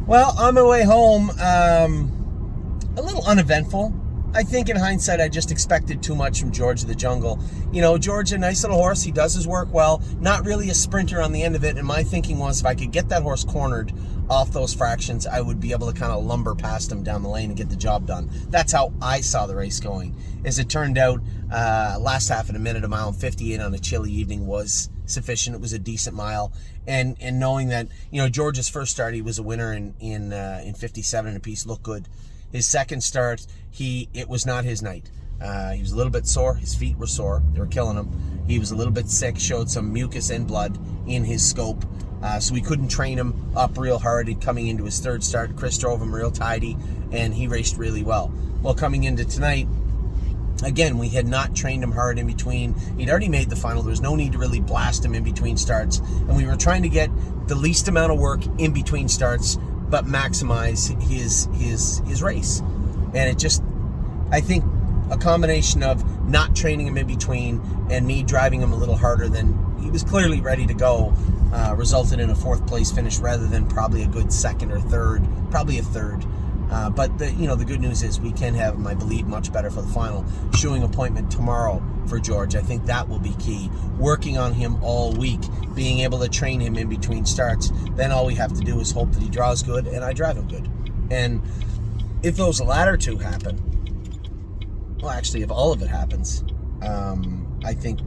Well, on my way home, a little uneventful. I think in hindsight, I just expected too much from George of the Jungle. You know, George, a nice little horse. He does his work well. Not really a sprinter on the end of it. And my thinking was if I could get that horse cornered off those fractions, I would be able to kind of lumber past him down the lane and get the job done. That's how I saw the race going. As it turned out, last half of a minute, a mile and 58 on a chilly evening was sufficient. It was a decent mile. And knowing that, you know, George's first start, he was a winner in 57 and a piece, looked good. His second start, it was not his night. He was a little bit sore. His feet were sore. They were killing him. He was a little bit sick, showed some mucus and blood in his scope. So we couldn't train him up real hard. Coming into his third start, Chris drove him real tidy, and he raced really well. Well, coming into tonight, again, we had not trained him hard in between. He'd already made the final. There was no need to really blast him in between starts. And we were trying to get the least amount of work in between starts, but maximize his race. And it just, I think a combination of not training him in between and me driving him a little harder than he was clearly ready to go resulted in a fourth place finish rather than probably a good second or third, probably a third. But the good news is we can have him, I believe, much better for the final shoeing appointment tomorrow for George. I think that will be key. Working on him all week, being able to train him in between starts. Then all we have to do is hope that he draws good and I drive him good. And if those latter two happen, well, actually, if all of it happens, I think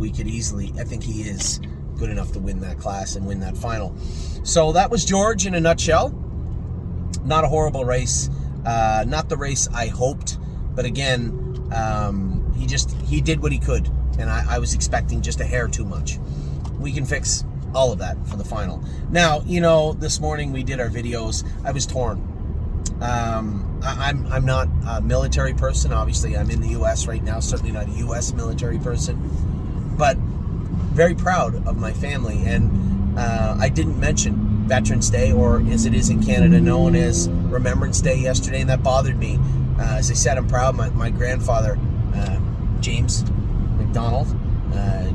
he is good enough to win that class and win that final. So that was George in a nutshell. Not a horrible race. Not the race I hoped, but again, he did what he could, and I was expecting just a hair too much. We can fix all of that for the final. Now, this morning we did our videos. I was torn. I'm not a military person. Obviously, I'm in the U.S. right now. Certainly not a U.S. military person, but very proud of my family. And I didn't mention Veterans Day, or as it is in Canada, known as Remembrance Day yesterday, and that bothered me. As I said, I'm proud. My grandfather, James McDonald, I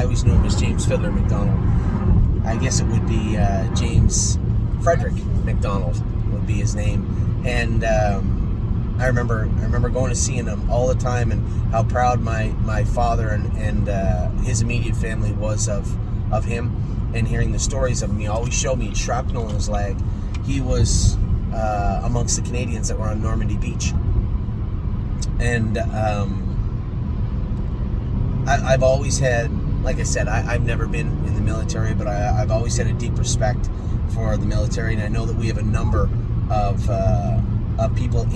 always knew him as James Fiddler McDonald. I guess it would be James Frederick McDonald would be his name. And I remember going to seeing him all the time, and how proud my father and his immediate family was of him. And hearing the stories of him, he always showed me shrapnel in his leg. He was amongst the Canadians that were on Normandy Beach. And I've always had, like I said, I've never been in the military, but I've always had a deep respect for the military. And I know that we have a number of people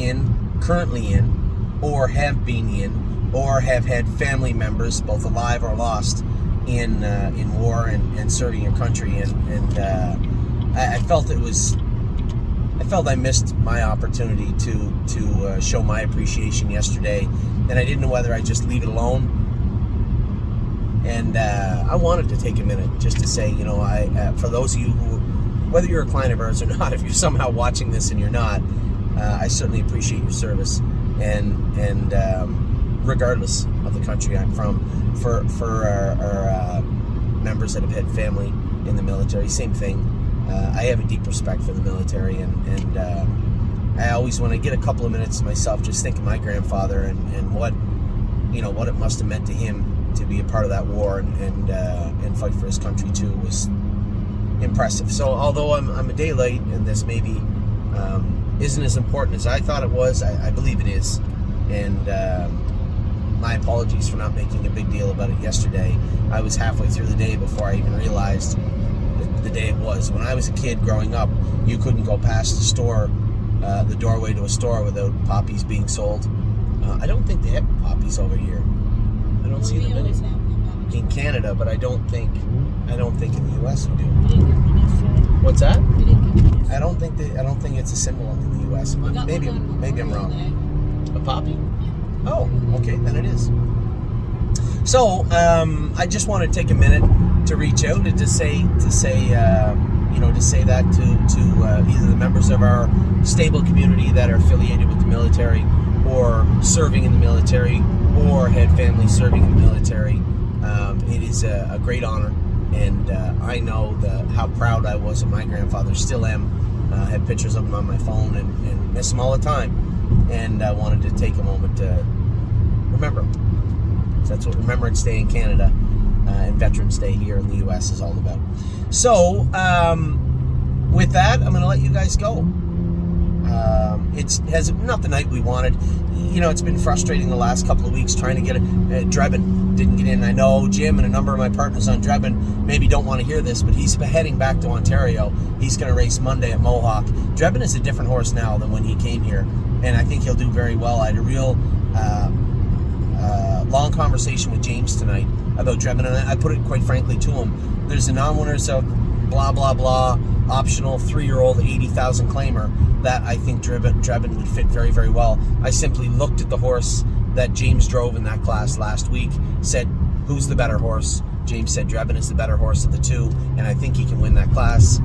currently in, or have been in, or have had family members, both alive or lost, in war and serving your country, and I felt I missed my opportunity to show my appreciation yesterday, and I didn't know whether I'd just leave it alone. And I wanted to take a minute just to say, for those of you who, whether you're a client of ours or not, if you're somehow watching this and you're not, I certainly appreciate your service, and regardless of the country I'm from. For our members that have had family in the military, same thing. I have a deep respect for the military, and I always, when I get a couple of minutes to myself, just think of my grandfather and what it must have meant to him to be a part of that war and fight for his country too, was impressive. So although I'm a day late, and this maybe isn't as important as I thought it was, I believe it is, and my apologies for not making a big deal about it yesterday. I was halfway through the day before I even realized the day it was. When I was a kid growing up, you couldn't go past the store, the doorway to a store, without poppies being sold. I don't think they have poppies over here. I don't see them in Canada, but I don't think in the U.S. we do. What's that? I don't think it's a symbol in the U.S. Maybe I'm wrong. A poppy? Oh, okay, then it is. So, I just want to take a minute to reach out and to say that to either the members of our stable community that are affiliated with the military, or serving in the military, or had family serving in the military. It is a great honor And I know how proud I was of my grandfather, still am. I have pictures of him on my phone and miss him all the time. And I wanted to take a moment to remember him. So that's what Remembrance Day in Canada and Veterans Day here in the U.S. is all about. So, with that, I'm going to let you guys go. Has not the night we wanted. You know, it's been frustrating the last couple of weeks trying to get it. Drebin didn't get in. I know Jim and a number of my partners on Drebin maybe don't want to hear this, but he's heading back to Ontario. He's going to race Monday at Mohawk. Drebin is a different horse now than when he came here, and I think he'll do very well. I had a real long conversation with James tonight about Drebin, and I put it quite frankly to him. There's a non-winners of blah, blah, blah, optional 3-year-old 80,000 claimer that I think Drebin would fit very, very well. I simply looked at the horse that James drove in that class last week, said, who's the better horse? James said Drebin is the better horse of the two, and I think he can win that class.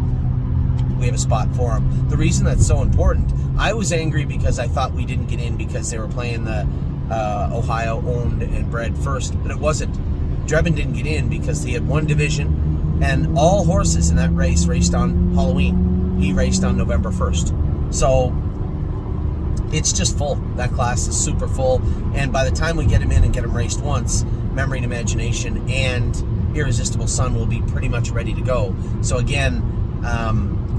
We have a spot for him. The reason that's so important, I was angry because I thought we didn't get in because they were playing the Ohio owned and bred first, but it wasn't. Drebin didn't get in because he had one division, and all horses in that race raced on Halloween. He raced on November 1st. So it's just full. That class is super full, and by the time we get him in and get him raced once, Memory and Imagination and Irresistible Sun will be pretty much ready to go. So again,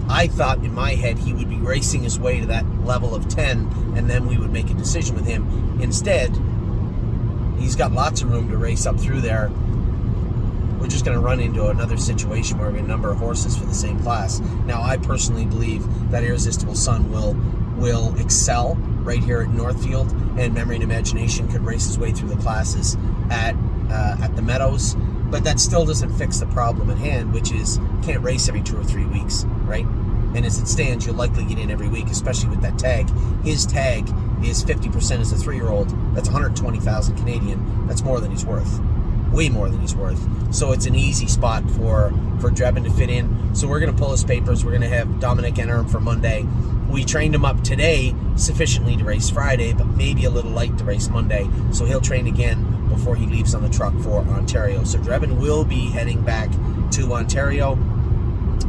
I thought in my head he would be racing his way to that level of 10, and then we would make a decision with him. Instead, he's got lots of room to race up through there. We're just going to run into another situation where we have a number of horses for the same class. Now, I personally believe that Irresistible Sun will excel right here at Northfield, and Memory and Imagination could race his way through the classes at the Meadows. But that still doesn't fix the problem at hand, which is can't race every 2 or 3 weeks, right? And as it stands, you'll likely get in every week, especially with that tag. His tag is 50% as a 3-year-old. That's 120,000 Canadian. That's more than he's worth. Way more than he's worth. So it's an easy spot for Drebin to fit in. So we're going to pull his papers. We're going to have Dominic enter him for Monday. We trained him up today sufficiently to race Friday, but maybe a little light to race Monday. So he'll train again before he leaves on the truck for Ontario. So Drebin will be heading back to Ontario.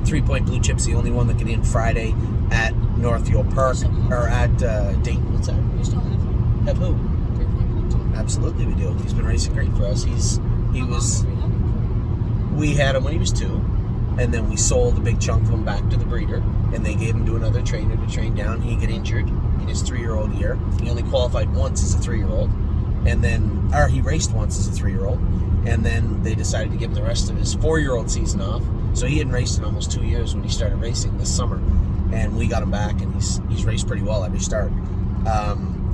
3 Point Blue Chip's the only one that can in Friday at Northfield Park, or at Dayton. What's that? You still have Have who? 3 Point Blue Chip. Absolutely we do. He's been racing great for us. We had him when he was 2, and then we sold a big chunk of him back to the breeder, and they gave him to another trainer to train down. He got injured in his 3-year-old year. He only qualified once as a 3-year-old, and then, or he raced once as a 3-year-old, and then they decided to give him the rest of his 4-year-old season off. So he hadn't raced in almost 2 years when he started racing this summer, and we got him back, and he's raced pretty well every start.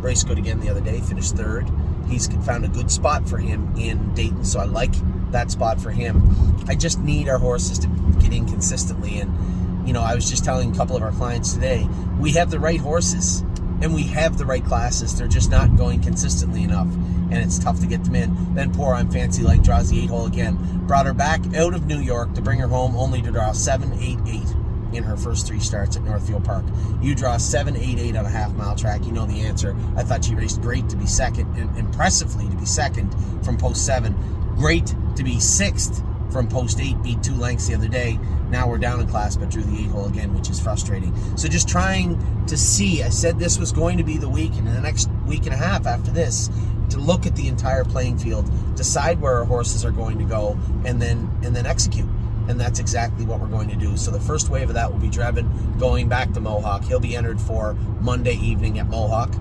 Raced good again the other day, finished 3rd. He's found a good spot for him in Dayton, so I like that spot for him. I just need our horses to get in consistently, and you know, I was just telling a couple of our clients today, we have the right horses and we have the right classes. They're just not going consistently enough, and it's tough to get them in. Then poor I'm Fancy Like draws the 8-hole again. Brought her back out of New York to bring her home, only to draw 7-8-8 in her first 3 starts at Northfield Park. You draw 7-8-8 on a half-mile track, you know the answer. I thought she raced great to be second, and impressively to be second from post 7. Great to be 6th from post 8, beat 2 lengths the other day. Now we're down in class, but drew the 8-hole again, which is frustrating. So just trying to see, I said this was going to be the week, and in the next week and a half after this, to look at the entire playing field, decide where our horses are going to go, and then execute. And that's exactly what we're going to do. So the first wave of that will be Drebin going back to Mohawk. He'll be entered for Monday evening at Mohawk.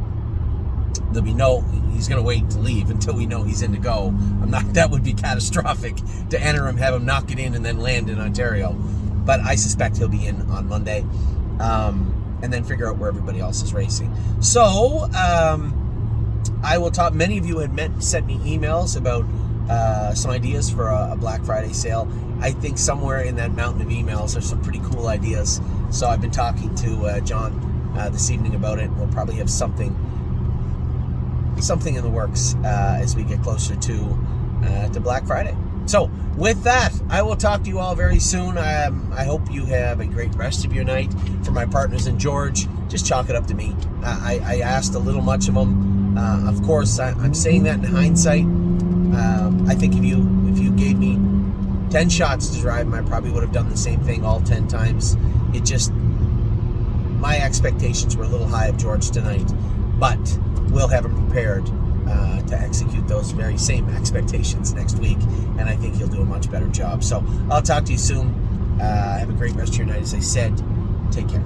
There'll be he's going to wait to leave until we know he's in to go. That would be catastrophic to enter him, have him knock it in, and then land in Ontario. But I suspect he'll be in on Monday, and then figure out where everybody else is racing. So I will talk. Many of you had sent me emails about some ideas for a Black Friday sale. I think somewhere in that mountain of emails there's some pretty cool ideas. So I've been talking to John this evening about it. We'll probably have something in the works as we get closer to Black Friday. So with that, I will talk to you all very soon. I hope you have a great rest of your night. For my partners in George, just chalk it up to me. I asked a little much of them. Of course, I'm saying that in hindsight. I think if you gave me 10 shots to drive him, I probably would have done the same thing all 10 times. It just, my expectations were a little high of George tonight, but we'll have him prepared to execute those very same expectations next week, and I think he'll do a much better job. So I'll talk to you soon. Have a great rest of your night. As I said, take care.